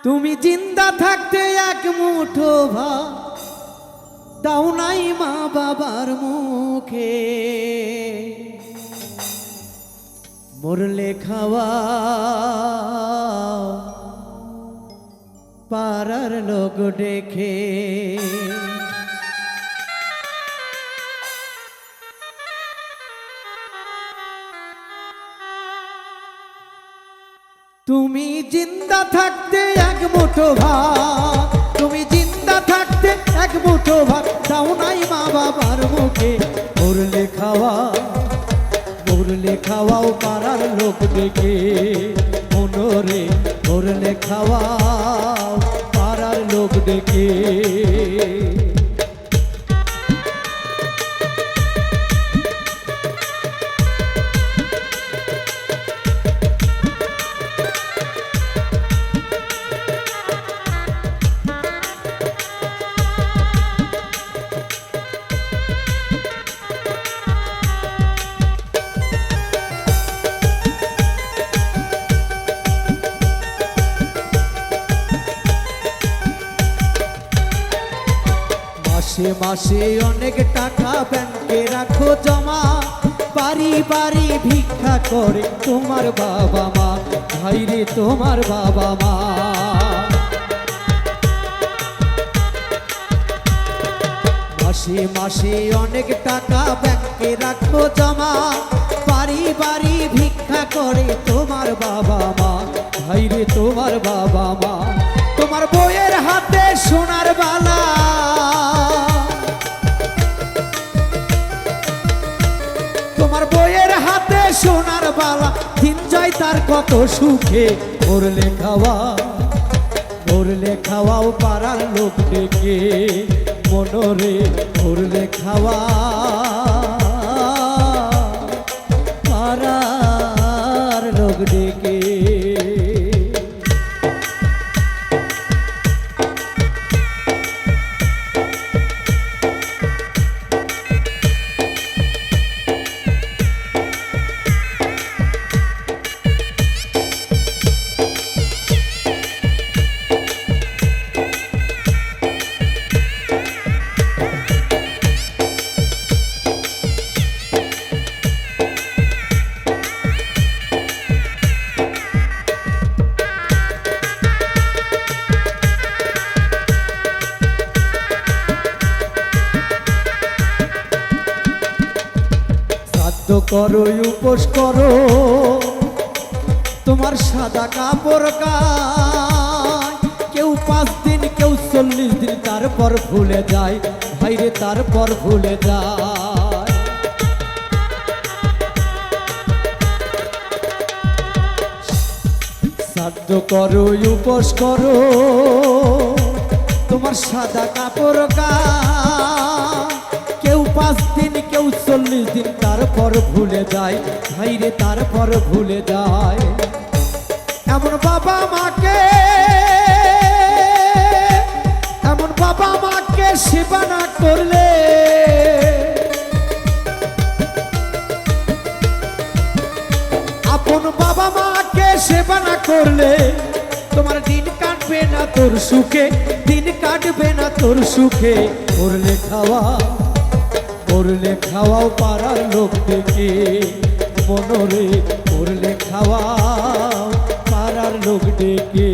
তুমি জিন্দা থাকতে এক মুঠো ভাত দাও নাই মা বাবার মুখে, মরলে খাওয়া পাড়ার লোক ডেকে। তুমি জিন্দা থাকতে এক মুঠো ভাত, তুমি জিন্দা থাকতে এক মুঠো ভাত দাও নাই মা বাবার মুখে, মরলে খাওয়াও পাড়ার লোক ডেকে। মনোরে মরলে খাওয়াও পাড়ার লোক ডেকে। মাসে মাসে অনেক টাকা ব্যাংকে রাখো জমা, বাড়ি বাড়ি ভিক্ষা করে তোমার বাবা মা, ভাইরে তোমার বাবা মা। মাসে মাসে অনেক টাকা ব্যাংকে রাখো জমা, বাড়ি বাড়ি ভিক্ষা করে তোমার বাবা মা, ভাইরে তোমার বাবা মা। তোমার বউয়ের হাতে সোনার বালা, তোমার বউয়ের হাতে সোনার বালা, দিন যায় তার কত সুখে। মরলে খাওয়াও পাড়ার লোক ডেকে। মনোরে মরলে খাওয়া পাড়ার লোক ডেকে। করো উপোস করো, তোমার সাদা কাপড় গায়, কেউ 5 দিন কেউ 40 দিন, তারপর ভুলে যায় ভাইরে, তারপর ভুলে যায়। শ্রাদ্ধ করো উপোস করো, তোমার সাদা কাপড় গায়, কেউ 5 দিন কেউ 40 দিন, তারপর ভুলে যায় ভাইরে, তারপর ভুলে যায়। এমন বাবা মাকে সেবা না করলে, আপন বাবা মাকে সেবা না করলে, তোমার দিন কাটবে না তোর সুখে, দিন কাটবে না তোর সুখে। মরলে খাওয়াও পাড়ার লোক ডেকে। মনোরে মরলে খাওয়াও পাড়ার লোক ডেকে।